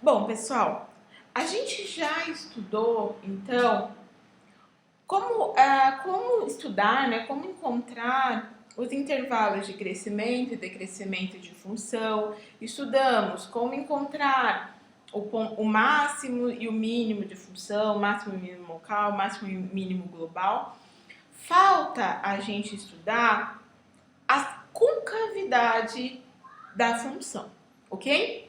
Bom, pessoal, a gente já estudou, então, como estudar, né? Como encontrar os intervalos de crescimento e decrescimento de função. Estudamos como encontrar o máximo e o mínimo de função, máximo e mínimo local, máximo e mínimo global. Falta a gente estudar a concavidade da função, ok?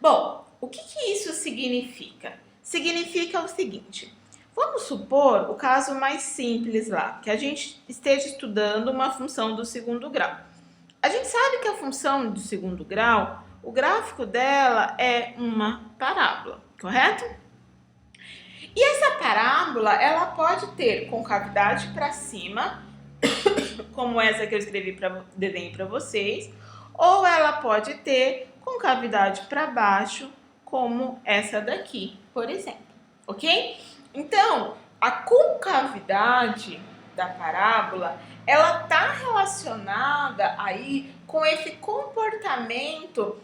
Bom, o que isso significa? Significa o seguinte: vamos supor o caso mais simples lá, que a gente esteja estudando uma função do segundo grau. A gente sabe que a função do segundo grau, o gráfico dela é uma parábola, correto? E essa parábola, ela pode ter concavidade para cima, como essa que eu escrevi para desenho para vocês, ou ela pode ter concavidade para baixo, como essa daqui, por exemplo, ok? Então, a concavidade da parábola, ela está relacionada aí com esse comportamento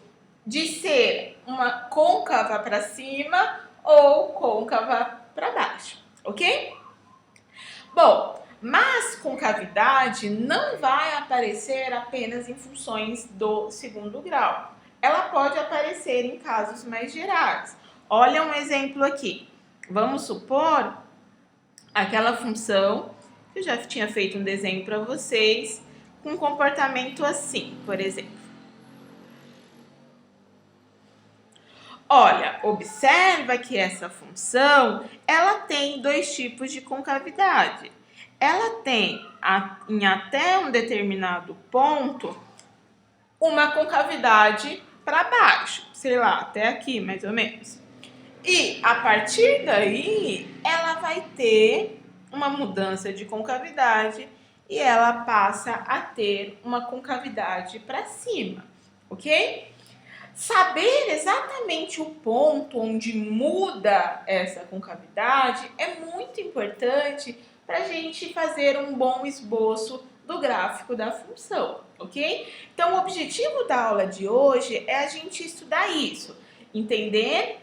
de ser uma côncava para cima ou côncava para baixo, ok? Bom, mas concavidade não vai aparecer apenas em funções do segundo grau. Ela pode aparecer em casos mais gerais. Olha um exemplo aqui. Vamos supor aquela função que eu já tinha feito um desenho para vocês com um comportamento assim, por exemplo. Olha, observa que essa função, ela tem dois tipos de concavidade. Ela tem, em até um determinado ponto, uma concavidade para baixo, sei lá, até aqui mais ou menos. E a partir daí, ela vai ter uma mudança de concavidade e ela passa a ter uma concavidade para cima, ok? Saber exatamente o ponto onde muda essa concavidade é muito importante para a gente fazer um bom esboço do gráfico da função, ok? Então, o objetivo da aula de hoje é a gente estudar isso, entender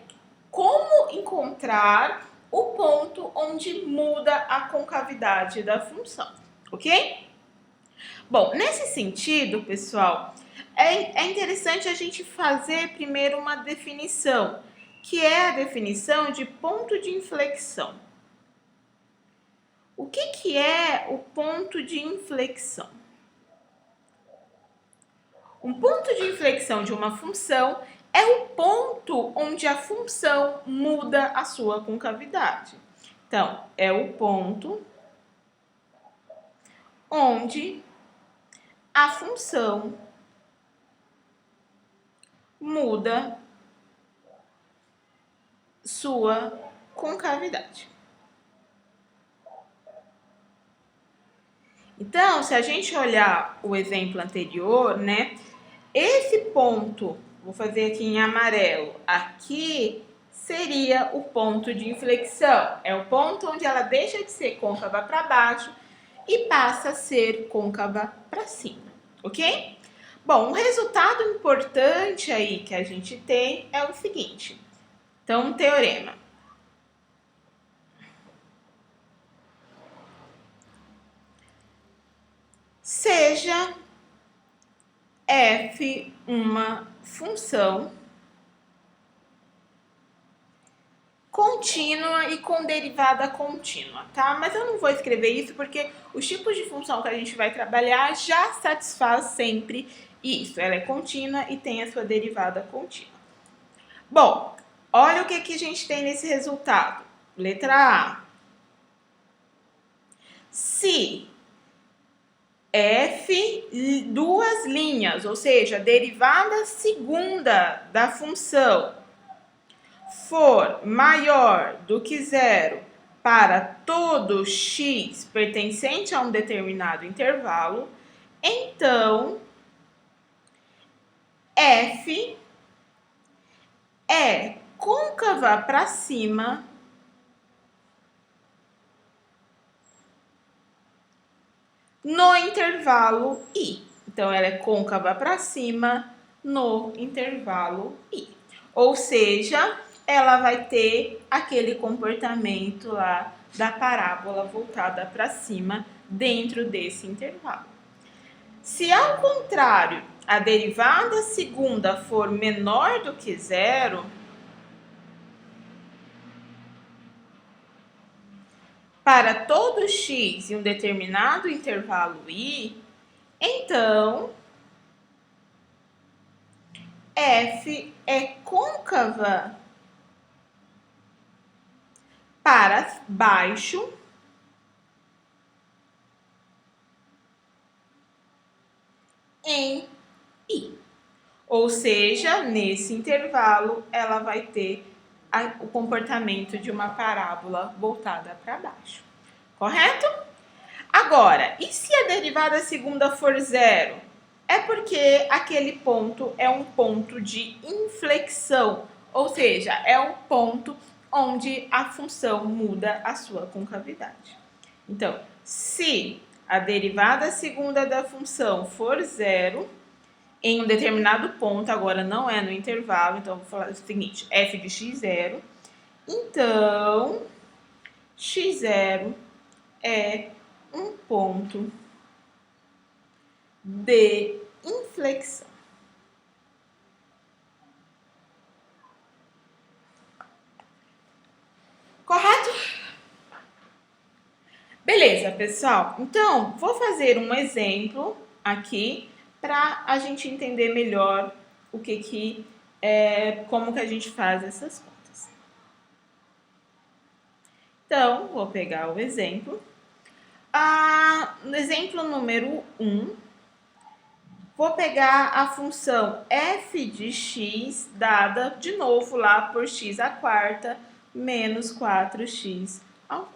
como encontrar o ponto onde muda a concavidade da função, ok? Bom, nesse sentido, pessoal, é interessante a gente fazer primeiro uma definição, que é a definição de ponto de inflexão. O que é o ponto de inflexão? Um ponto de inflexão de uma função é o ponto onde a função muda a sua concavidade. Então, é o ponto onde a função muda sua concavidade. Então, se a gente olhar o exemplo anterior, né? Esse ponto, vou fazer aqui em amarelo, aqui seria o ponto de inflexão. É o ponto onde ela deixa de ser côncava para baixo e passa a ser côncava para cima, ok? Bom, um resultado importante aí que a gente tem é o seguinte. Então, um teorema. Seja f uma função contínua e com derivada contínua, tá? Mas eu não vou escrever isso porque os tipos de função que a gente vai trabalhar já satisfaz sempre isso. Ela é contínua e tem a sua derivada contínua. Bom, olha o que a gente tem nesse resultado. Letra A. Se f, duas linhas, ou seja, derivada segunda da função, for maior do que zero para todo x pertencente a um determinado intervalo, então f é côncava para cima no intervalo I. Então, ela é côncava para cima no intervalo I. Ou seja, ela vai ter aquele comportamento lá da parábola voltada para cima dentro desse intervalo. Se ao contrário, a derivada segunda for menor do que zero, para todo x em um determinado intervalo i, então f é côncava para baixo em i. Ou seja, nesse intervalo, ela vai ter o comportamento de uma parábola voltada para baixo. Correto? Agora, e se a derivada segunda for zero? É porque aquele ponto é um ponto de inflexão, ou seja, é um ponto onde a função muda a sua concavidade. Então, se a derivada segunda da função for zero, em um determinado ponto, agora não é no intervalo, então vou falar o seguinte, f de x0, então x0 é um ponto de inflexão. Correto? Beleza, pessoal. Então, vou fazer um exemplo aqui para a gente entender melhor o como que a gente faz essas contas. Então, vou pegar o exemplo. No exemplo número 1, vou pegar a função f de x dada de novo lá por x à quarta menos 4x ao cubo.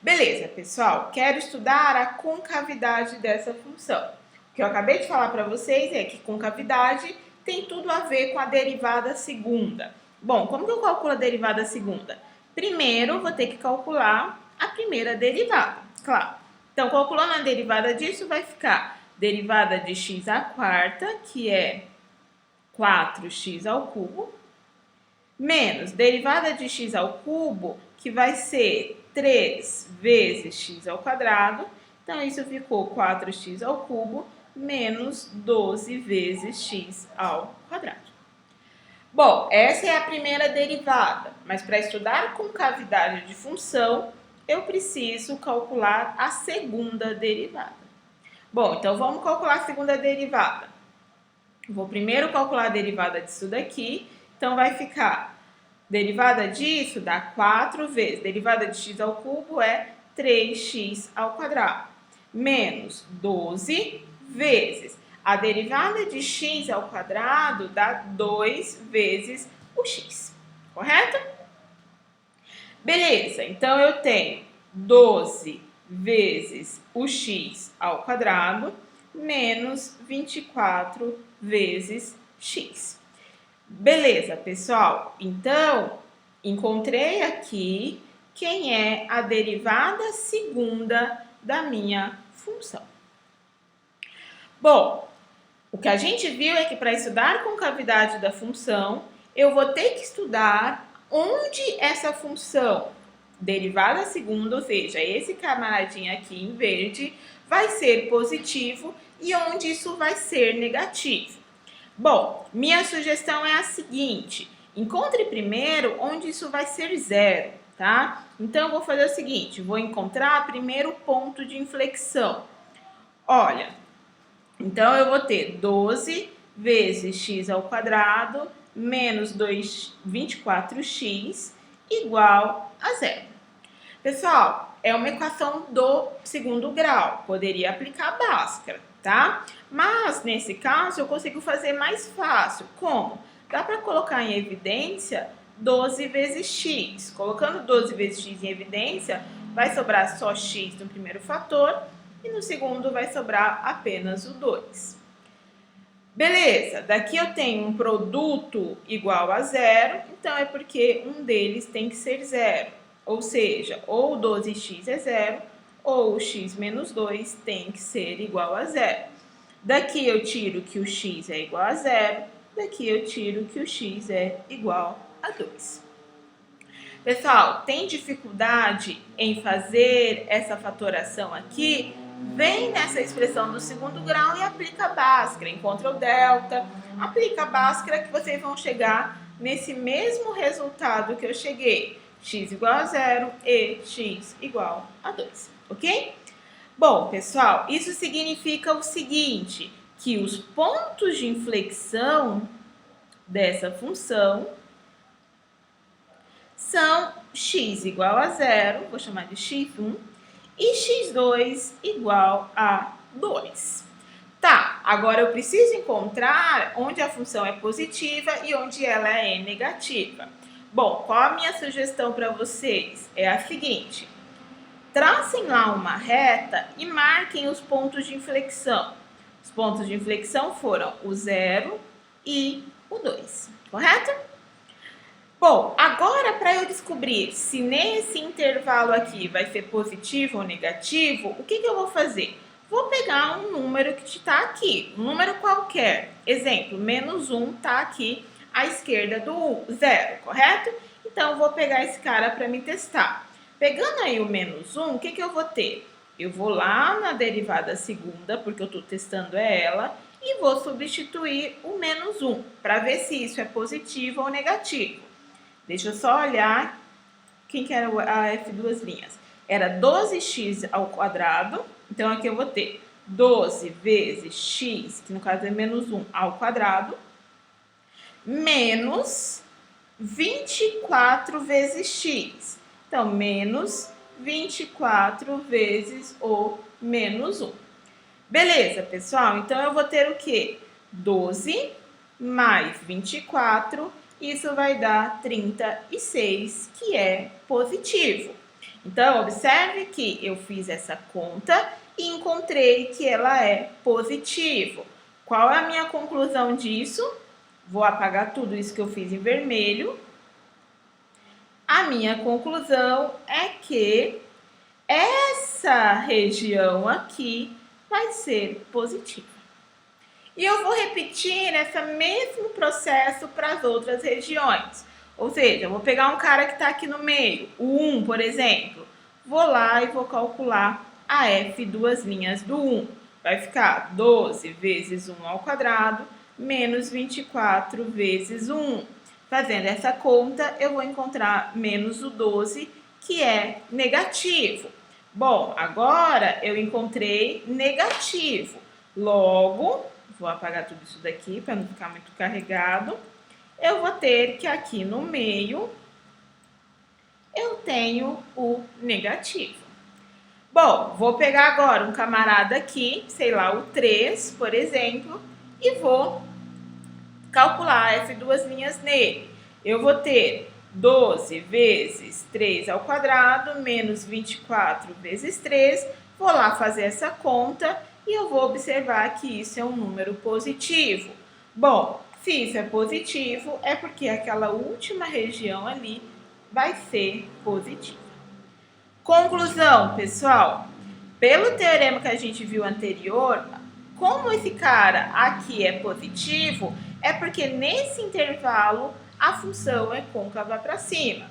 Beleza, pessoal, quero estudar a concavidade dessa função. O que eu acabei de falar para vocês é que concavidade tem tudo a ver com a derivada segunda. Bom, como que eu calculo a derivada segunda? Primeiro, vou ter que calcular a primeira derivada, claro. Então, calculando a derivada disso, vai ficar derivada de x à quarta, que é 4x ao cubo, menos derivada de x ao cubo, que vai ser 3 vezes x ao quadrado. Então, isso ficou 4x ao cubo menos 12 vezes x ao quadrado. Bom, essa é a primeira derivada, mas para estudar concavidade de função, eu preciso calcular a segunda derivada. Bom, então vamos calcular a segunda derivada. Vou primeiro calcular a derivada disso daqui, então vai ficar derivada disso dá 4 vezes, derivada de x ao cubo é 3x ao quadrado, menos 12 vezes. A derivada de x ao quadrado dá 2 vezes o x, correto? Beleza, então eu tenho 12 vezes o x ao quadrado menos 24 vezes x. Beleza, pessoal? Então, encontrei aqui quem é a derivada segunda da minha função. Bom, o que a gente viu é que para estudar a concavidade da função, eu vou ter que estudar onde essa função derivada segunda, ou seja, esse camaradinho aqui em verde, vai ser positivo e onde isso vai ser negativo. Bom, minha sugestão é a seguinte, encontre primeiro onde isso vai ser zero, tá? Então, eu vou fazer o seguinte, vou encontrar primeiro o ponto de inflexão. Olha, então eu vou ter 12 vezes x ao quadrado menos 24x igual a zero. Pessoal, é uma equação do segundo grau, poderia aplicar a Bhaskara, tá? Mas, nesse caso, eu consigo fazer mais fácil. Como? Dá para colocar em evidência 12 vezes x. Colocando 12 vezes x em evidência, vai sobrar só x no primeiro fator e no segundo vai sobrar apenas o 2. Beleza, daqui eu tenho um produto igual a zero, então é porque um deles tem que ser zero. Ou seja, ou 12x é zero, ou o x menos 2 tem que ser igual a zero. Daqui eu tiro que o x é igual a zero, Daqui eu tiro que o x é igual a 2. Pessoal, tem dificuldade em fazer essa fatoração aqui? Vem nessa expressão do segundo grau e aplica a Bhaskara. Encontra o delta, aplica a Bhaskara que vocês vão chegar nesse mesmo resultado que eu cheguei. X igual a 0 e x igual a 2, ok? Bom, pessoal, isso significa o seguinte, que os pontos de inflexão dessa função são x igual a 0, vou chamar de x1, e x2 igual a 2. Tá, agora eu preciso encontrar onde a função é positiva e onde ela é negativa. Bom, qual a minha sugestão para vocês? É a seguinte, tracem lá uma reta e marquem os pontos de inflexão. Os pontos de inflexão foram o 0 e o 2, correto? Bom, agora para eu descobrir se nesse intervalo aqui vai ser positivo ou negativo, o que eu vou fazer? Vou pegar um número que está aqui, um número qualquer. Exemplo, menos 1 está aqui à esquerda do 0, correto? Então, eu vou pegar esse cara para me testar. Pegando aí o menos 1, o que eu vou ter? Eu vou lá na derivada segunda, porque eu estou testando ela, e vou substituir o menos 1, para ver se isso é positivo ou negativo. Deixa eu só olhar quem que era a f duas linhas. Era 12x ao quadrado, então aqui eu vou ter 12 vezes x, que no caso é menos 1 ao quadrado, menos 24 vezes x. Então, menos 24 vezes o menos 1. Beleza, pessoal? Então, eu vou ter o quê? 12 mais 24, isso vai dar 36, que é positivo. Então, observe que eu fiz essa conta e encontrei que ela é positivo. Qual é a minha conclusão disso? Vou apagar tudo isso que eu fiz em vermelho. A minha conclusão é que essa região aqui vai ser positiva. E eu vou repetir esse mesmo processo para as outras regiões. Ou seja, eu vou pegar um cara que está aqui no meio, o 1, por exemplo. Vou lá e vou calcular a f duas linhas do 1. Vai ficar 12 vezes 1 ao quadrado, menos 24 vezes 1. Fazendo essa conta, eu vou encontrar menos o 12, que é negativo. Bom, agora eu encontrei negativo. Logo, vou apagar tudo isso daqui para não ficar muito carregado. Eu vou ter que aqui no meio, eu tenho o negativo. Bom, vou pegar agora um camarada aqui, sei lá, o 3, por exemplo, e vou calcular f duas linhas nele. Eu vou ter 12 vezes 3 ao quadrado, menos 24 vezes 3. Vou lá fazer essa conta e eu vou observar que isso é um número positivo. Bom, se isso é positivo, é porque aquela última região ali vai ser positiva. Conclusão, pessoal. Pelo teorema que a gente viu anterior, como esse cara aqui é positivo, é porque nesse intervalo a função é côncava para cima.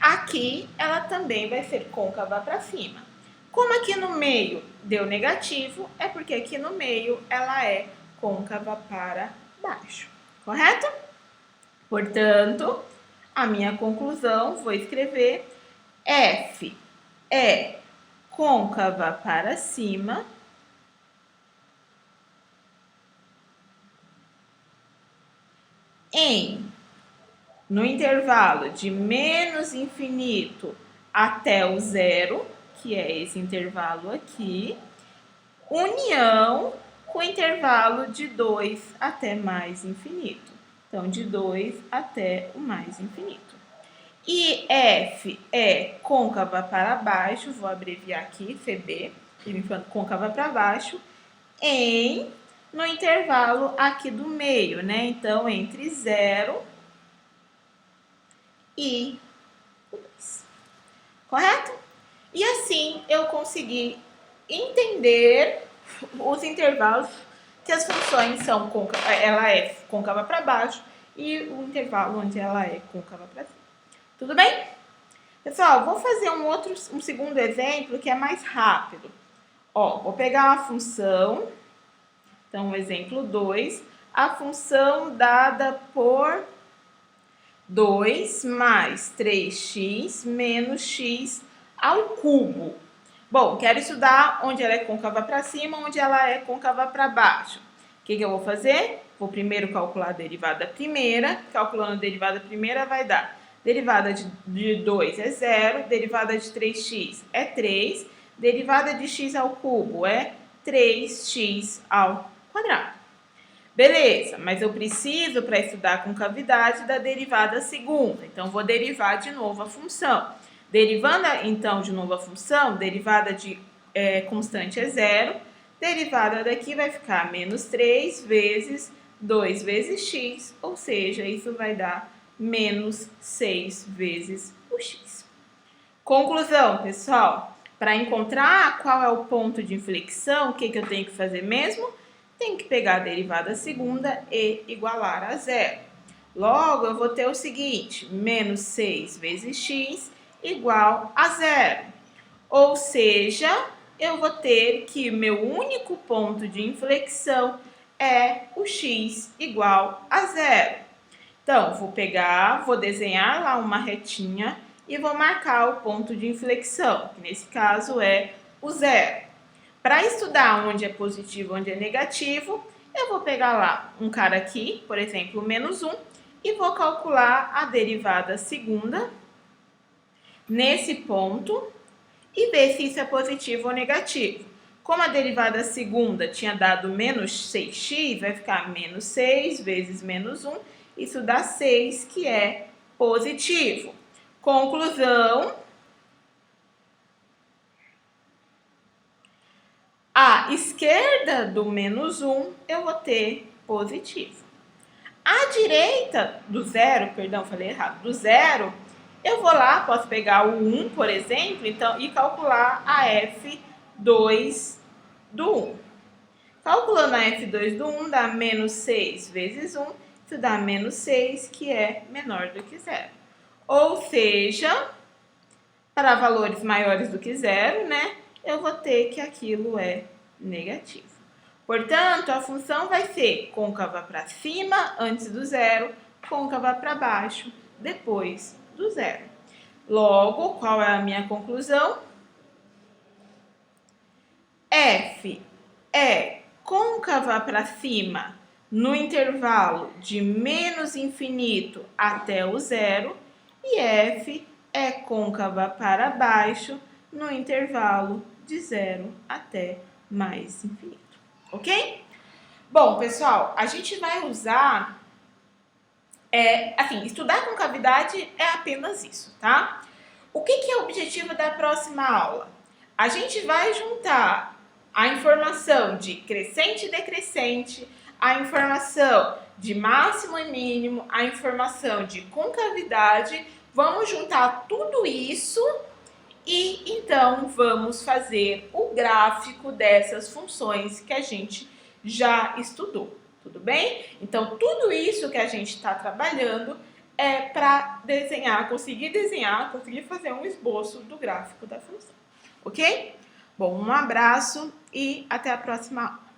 Aqui ela também vai ser côncava para cima. Como aqui no meio deu negativo, é porque aqui no meio ela é côncava para baixo, correto? Portanto, a minha conclusão, vou escrever, f é côncava para cima no intervalo de menos infinito até o zero, que é esse intervalo aqui, união com o intervalo de 2 até mais infinito. Então, de 2 até o mais infinito. E f é côncava para baixo, vou abreviar aqui, CB, côncava para baixo, no intervalo aqui do meio, né? Então, entre 0 e 2. Correto? E assim eu consegui entender os intervalos que as funções são ela é côncava para baixo e o intervalo onde ela é côncava para cima. Tudo bem? Pessoal, vou fazer um segundo exemplo que é mais rápido. Ó, vou pegar uma função, então exemplo 2, a função dada por 2 mais 3x menos x ao cubo. Bom, quero estudar onde ela é côncava para cima, onde ela é côncava para baixo. O que eu vou fazer? Vou primeiro calcular a derivada primeira. Calculando a derivada primeira vai dar derivada de 2 é 0, derivada de 3x é 3, derivada de x ao cubo é 3x ao quadrado. Beleza, mas eu preciso, para estudar a concavidade, da derivada segunda. Então, vou derivar de novo a função. Derivando, então, de novo a função, derivada de constante é 0. Derivada daqui vai ficar menos 3 vezes 2 vezes x, ou seja, isso vai dar menos 6 vezes o x. Conclusão, pessoal. Para encontrar qual é o ponto de inflexão, o que eu tenho que fazer mesmo? Tenho que pegar a derivada segunda e igualar a 0. Logo, eu vou ter o seguinte, menos 6 vezes x igual a 0. Ou seja, eu vou ter que meu único ponto de inflexão é o x igual a 0. Então, vou desenhar lá uma retinha e vou marcar o ponto de inflexão, que nesse caso é o 0. Para estudar onde é positivo e onde é negativo, eu vou pegar lá um cara aqui, por exemplo, menos 1, e vou calcular a derivada segunda nesse ponto e ver se isso é positivo ou negativo. Como a derivada segunda tinha dado menos 6x, vai ficar menos 6 vezes menos 1, isso dá 6, que é positivo. Conclusão. À esquerda do menos 1, eu vou ter positivo. À direita do zero, perdão, falei errado, do zero, eu vou lá, posso pegar o 1, por exemplo, então, e calcular a F2 do 1. Calculando a F2 do 1, dá menos 6 vezes 1, isso dá menos 6, que é menor do que zero. Ou seja, para valores maiores do que zero, né, eu vou ter que aquilo é negativo. Portanto, a função vai ser côncava para cima antes do zero, côncava para baixo depois do zero. Logo, qual é a minha conclusão? F é côncava para cima no intervalo de menos infinito até o zero e F é côncava para baixo no intervalo de 0 até mais infinito, ok? Bom, pessoal, a gente vai usar, estudar concavidade é apenas isso, tá? O que é o objetivo da próxima aula? A gente vai juntar a informação de crescente e decrescente, a informação de máximo e mínimo, a informação de concavidade, vamos juntar tudo isso e então vamos fazer o gráfico dessas funções que a gente já estudou, tudo bem? Então, tudo isso que a gente está trabalhando é para conseguir fazer um esboço do gráfico da função, ok? Bom, um abraço e até a próxima aula.